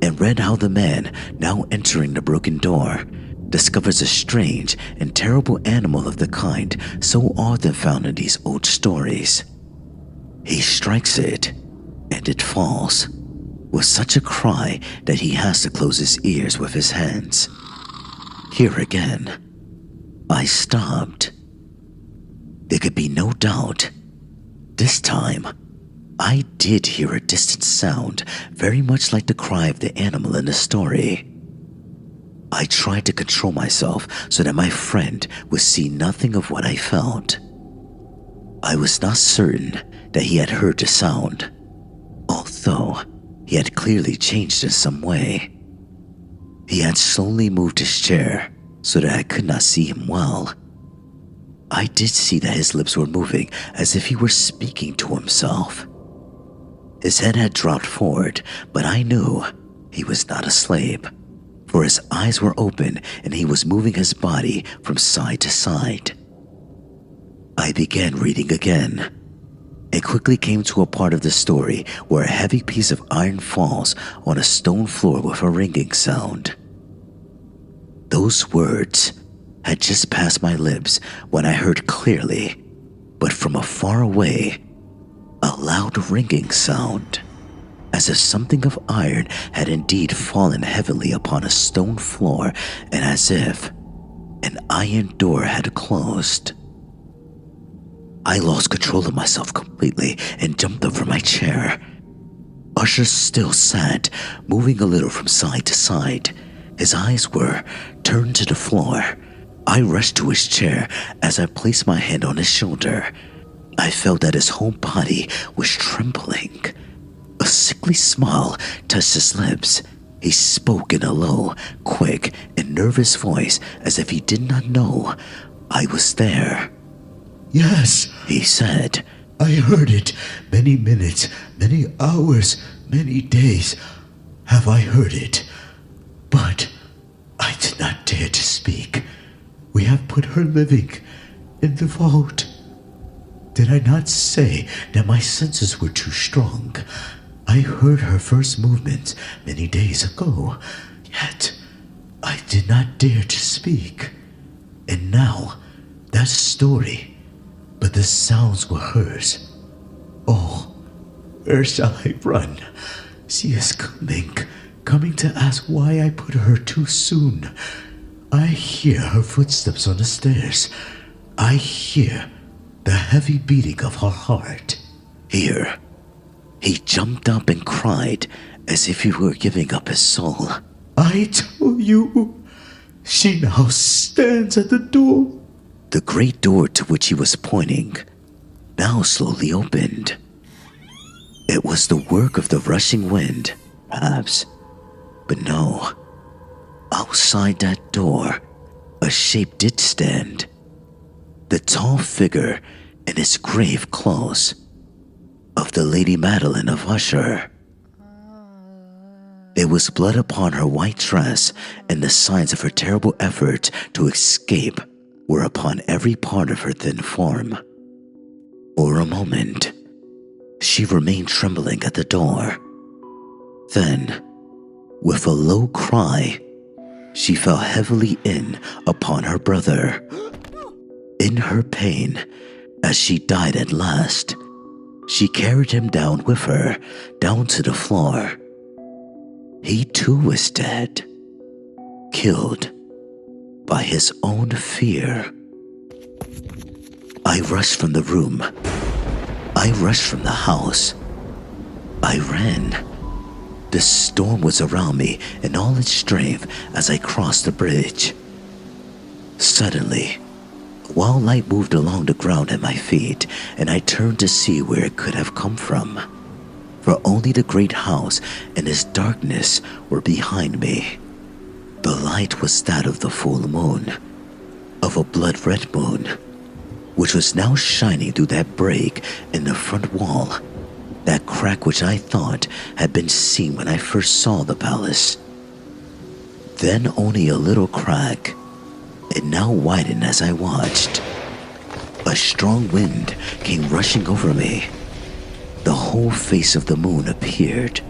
[SPEAKER 1] and read how the man, now entering the broken door, discovers a strange and terrible animal of the kind so often found in these old stories. He strikes it, and it falls, with such a cry that he has to close his ears with his hands. Here again, I stopped. There could be no doubt. This time, I did hear a distant sound very much like the cry of the animal in the story. I tried to control myself so that my friend would see nothing of what I felt. I was not certain that he had heard the sound, although he had clearly changed in some way. He had slowly moved his chair so that I could not see him well. I did see that his lips were moving as if he were speaking to himself. His head had dropped forward, but I knew he was not asleep, for his eyes were open and he was moving his body from side to side. I began reading again, and quickly came to a part of the story where a heavy piece of iron falls on a stone floor with a ringing sound. Those words had just passed my lips when I heard clearly, but from afar away, a loud ringing sound, as if something of iron had indeed fallen heavily upon a stone floor, and as if an iron door had closed. I lost control of myself completely and jumped up from my chair. Usher still sat, moving a little from side to side. His eyes were turned to the floor. I rushed to his chair as I placed my hand on his shoulder. I felt that his whole body was trembling. A sickly smile touched his lips. He spoke in a low, quick, and nervous voice as if he did not know I was there.
[SPEAKER 4] "Yes,"
[SPEAKER 1] he said.
[SPEAKER 4] "I heard it. Many minutes, many hours, many days have I heard it. But I did not dare to speak. We have put her living in the vault. Did I not say that my senses were too strong? I heard her first movements many days ago, yet I did not dare to speak. And now, that story, but the sounds were hers. Oh, where shall I run? She is coming to ask why I put her too soon. I hear her footsteps on the stairs. I hear the heavy beating of her heart."
[SPEAKER 1] Here, he jumped up and cried as if he were giving up his soul.
[SPEAKER 4] "I tell you, she now stands at the door."
[SPEAKER 1] The great door to which he was pointing now slowly opened. It was the work of the rushing wind, perhaps, but no. Outside that door, a shape did stand. The tall figure in its grave clothes of the Lady Madeline of Usher. There was blood upon her white dress, and the signs of her terrible effort to escape were upon every part of her thin form. For a moment, she remained trembling at the door. Then, with a low cry, she fell heavily in upon her brother. In her pain, as she died at last, she carried him down with her, down to the floor. He too was dead, killed by his own fear. I rushed from the room. I rushed from the house. I ran. The storm was around me in all its strength as I crossed the bridge. Suddenly, a wild light moved along the ground at my feet, and I turned to see where it could have come from. For only the great house and its darkness were behind me. The light was that of the full moon, of a blood-red moon, which was now shining through that break in the front wall, that crack which I thought had been seen when I first saw the palace. then only a little crack. It now widened as I watched. A strong wind came rushing over me. The whole face of the moon appeared.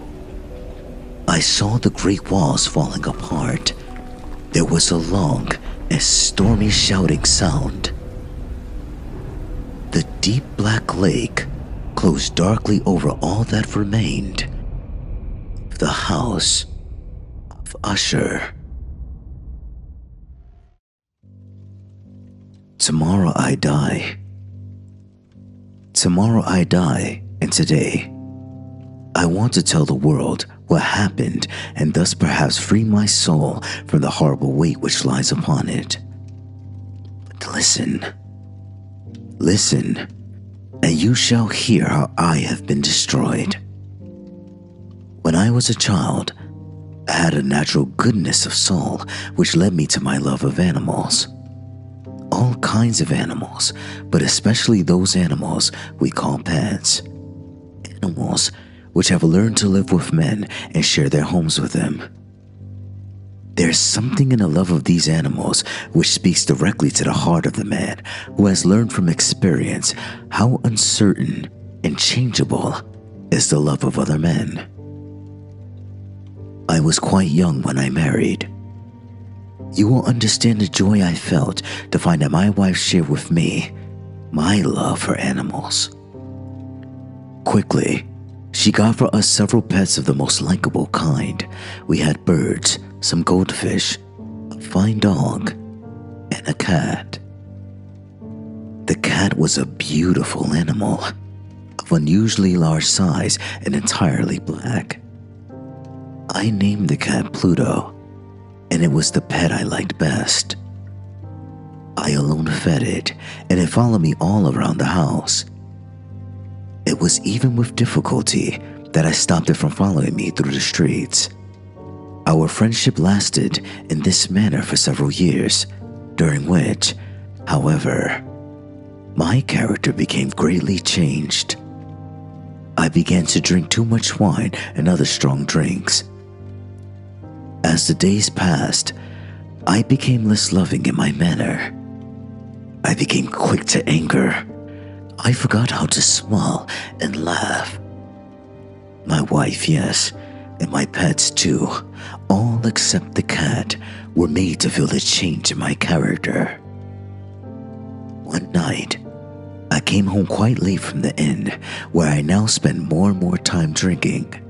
[SPEAKER 1] I saw the great walls falling apart. There was a long and stormy shouting sound. The deep black lake closed darkly over all that remained of the house of Usher. Tomorrow I die. Tomorrow I die, and today I want to tell the world what happened and thus perhaps free my soul from the horrible weight which lies upon it. But listen, and you shall hear how I have been destroyed. When I was a child, I had a natural goodness of soul which led me to my love of animals. All kinds of animals, but especially those animals we call pets. Animals which have learned to live with men and share their homes with them. There's something in the love of these animals which speaks directly to the heart of the man who has learned from experience how uncertain and changeable is the love of other men. I was quite young when I married. You will understand the joy I felt to find that my wife shared with me my love for animals. Quickly, she got for us several pets of the most likable kind. We had birds, some goldfish, a fine dog, and a cat. The cat was a beautiful animal, of unusually large size and entirely black. I named the cat Pluto, and it was the pet I liked best. I alone fed it, and it followed me all around the house. It was even with difficulty that I stopped it from following me through the streets. Our friendship lasted in this manner for several years, during which, however, my character became greatly changed. I began to drink too much wine and other strong drinks. As the days passed, I became less loving in my manner. I became quick to anger. I forgot how to smile and laugh. My wife, yes, and my pets too, all except the cat, were made to feel the change in my character. One night, I came home quite late from the inn, where I now spend more and more time drinking.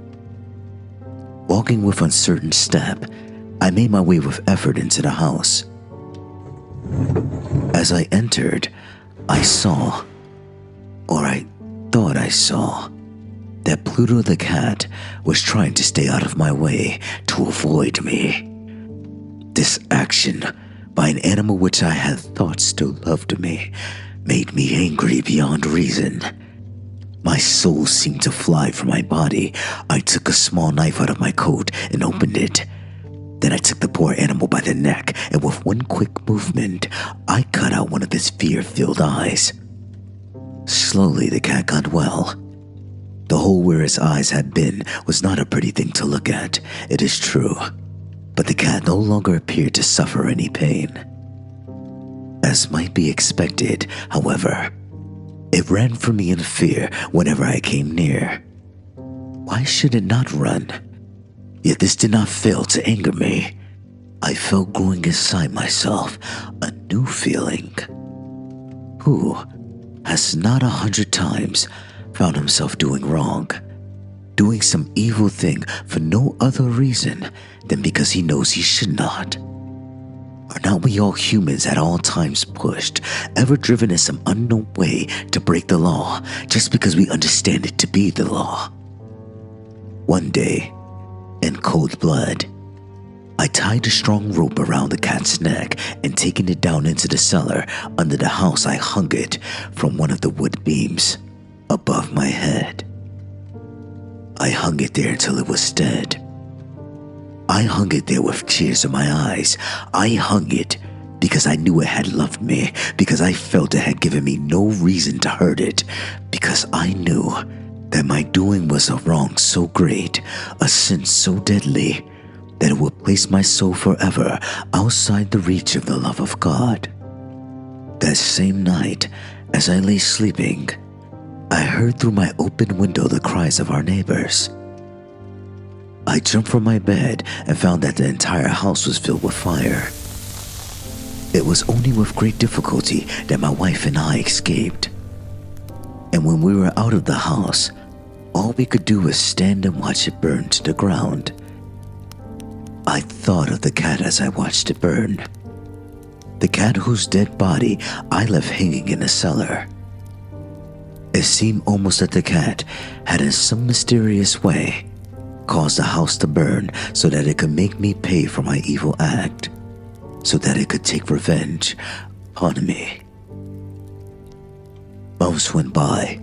[SPEAKER 1] Walking with uncertain step, I made my way with effort into the house. As I entered, I saw, or I thought I saw, that Pluto the cat was trying to stay out of my way to avoid me. This action by an animal which I had thought still loved me made me angry beyond reason. My soul seemed to fly from my body. I took a small knife out of my coat and opened it. Then I took the poor animal by the neck, and with one quick movement, I cut out one of its fear-filled eyes. Slowly, the cat got well. The hole where his eyes had been was not a pretty thing to look at, it is true, but the cat no longer appeared to suffer any pain. As might be expected, however, it ran from me in fear whenever I came near. Why should it not run? Yet this did not fail to anger me. I felt growing inside myself a new feeling. Who has not 100 times found himself doing wrong, doing some evil thing for no other reason than because he knows he should not? Are not we all humans at all times pushed, ever driven in some unknown way to break the law just because we understand it to be the law? One day, in cold blood, I tied a strong rope around the cat's neck and taking it down into the cellar under the house, I hung it from one of the wood beams above my head. I hung it there until it was dead. I hung it there with tears in my eyes. I hung it because I knew it had loved me, because I felt it had given me no reason to hurt it, because I knew that my doing was a wrong so great, a sin so deadly, that it would place my soul forever outside the reach of the love of God. That same night, as I lay sleeping, I heard through my open window the cries of our neighbors. I jumped from my bed and found that the entire house was filled with fire. It was only with great difficulty that my wife and I escaped. And when we were out of the house, all we could do was stand and watch it burn to the ground. I thought of the cat as I watched it burn. The cat whose dead body I left hanging in the cellar. It seemed almost that the cat had in some mysterious way caused the house to burn so that it could make me pay for my evil act, so that it could take revenge upon me. Months went by,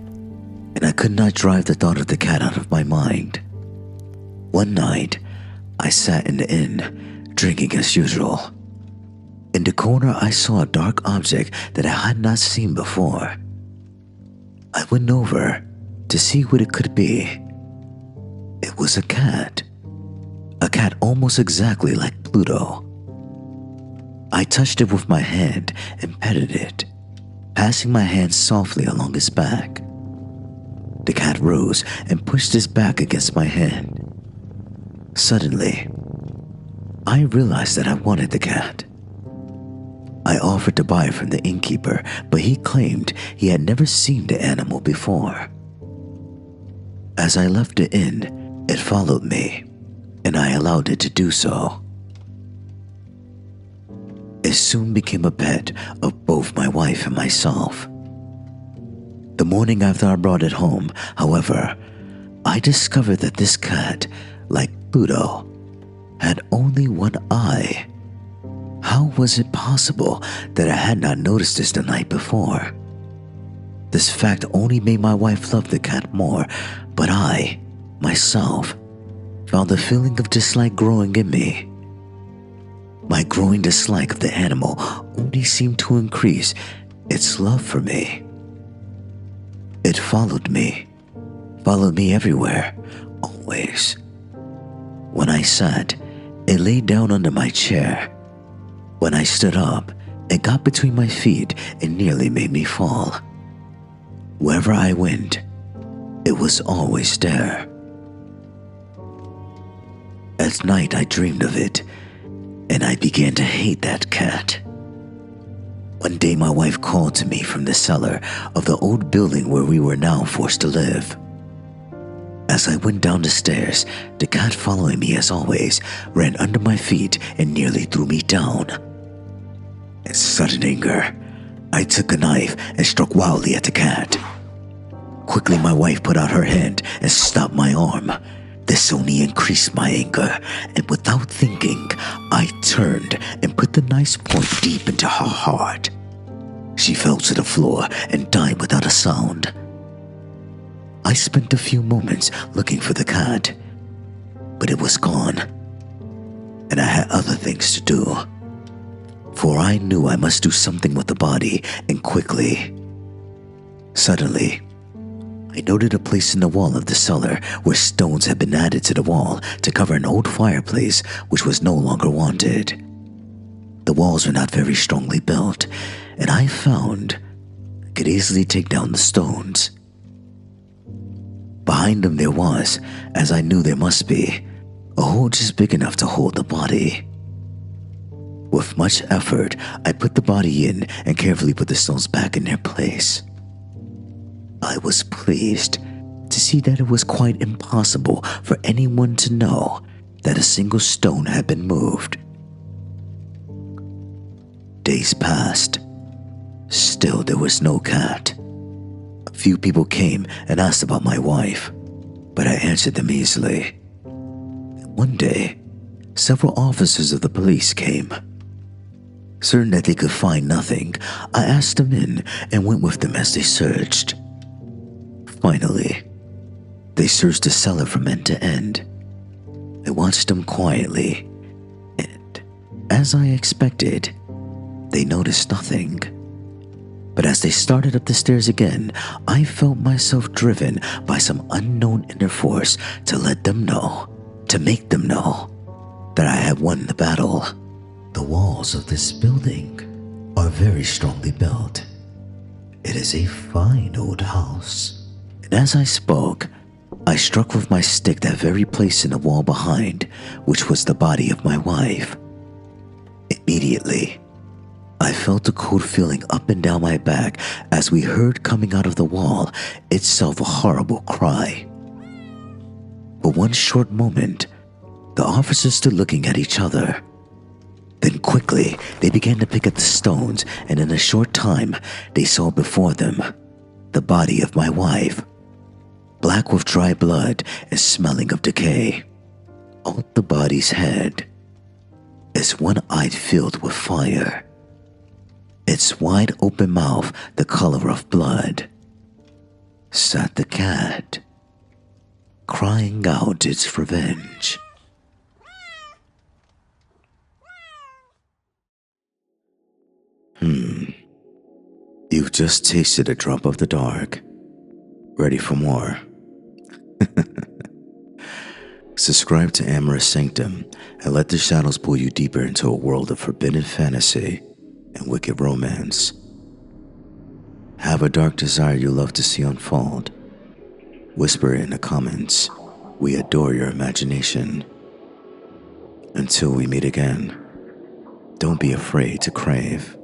[SPEAKER 1] and I could not drive the thought of the cat out of my mind. One night, I sat in the inn, drinking as usual. In the corner, I saw a dark object that I had not seen before. I went over to see what it could be. It was a cat almost exactly like Pluto. I touched it with my hand and petted it, passing my hand softly along its back. The cat rose and pushed its back against my hand. Suddenly, I realized that I wanted the cat. I offered to buy it from the innkeeper, but he claimed he had never seen the animal before. As I left the inn, it followed me, and I allowed it to do so. It soon became a pet of both my wife and myself. The morning after I brought it home, however, I discovered that this cat, like Pluto, had only one eye. How was it possible that I had not noticed this the night before? This fact only made my wife love the cat more, but I, myself, found the feeling of dislike growing in me. My growing dislike of the animal only seemed to increase its love for me. It followed me everywhere, always. When I sat, it lay down under my chair. When I stood up, it got between my feet and nearly made me fall. Wherever I went, it was always there. At night I dreamed of it, and I began to hate that cat. One day my wife called to me from the cellar of the old building where we were now forced to live. As I went down the stairs, the cat, following me as always, ran under my feet and nearly threw me down. In sudden anger, I took a knife and struck wildly at the cat. Quickly my wife put out her hand and stopped my arm. This only increased my anger, and without thinking, I turned and put the knife's point deep into her heart. She fell to the floor and died without a sound. I spent a few moments looking for the cat, but it was gone, and I had other things to do. For I knew I must do something with the body, and quickly. Suddenly, I noted a place in the wall of the cellar where stones had been added to the wall to cover an old fireplace which was no longer wanted. The walls were not very strongly built, and I found I could easily take down the stones. Behind them there was, as I knew there must be, a hole just big enough to hold the body. With much effort, I put the body in and carefully put the stones back in their place. I was pleased to see that it was quite impossible for anyone to know that a single stone had been moved. Days passed. Still there was no cat. A few people came and asked about my wife, but I answered them easily. One day, several officers of the police came. Certain that they could find nothing, I asked them in and went with them as they searched. Finally, they searched the cellar from end to end. I watched them quietly, and, as I expected, they noticed nothing. But as they started up the stairs again, I felt myself driven by some unknown inner force to let them know, to make them know, that I had won the battle.
[SPEAKER 4] The walls of this building are very strongly built. It is a fine old house.
[SPEAKER 1] And as I spoke, I struck with my stick that very place in the wall behind, which was the body of my wife. Immediately, I felt a cold feeling up and down my back as we heard coming out of the wall itself a horrible cry. For one short moment, the officers stood looking at each other. Then quickly, they began to pick at the stones, and in a short time, they saw before them the body of my wife, black with dry blood and smelling of decay. On the body's head is one eye filled with fire, its wide open mouth the color of blood, sat the cat, crying out its revenge. You've just tasted a drop of the dark. Ready for more? Subscribe to Amorous Sanctum and let the shadows pull you deeper into a world of forbidden fantasy and wicked romance. Have a dark desire you love to see unfold? Whisper it in the comments. We adore your imagination. Until we meet again, don't be afraid to crave.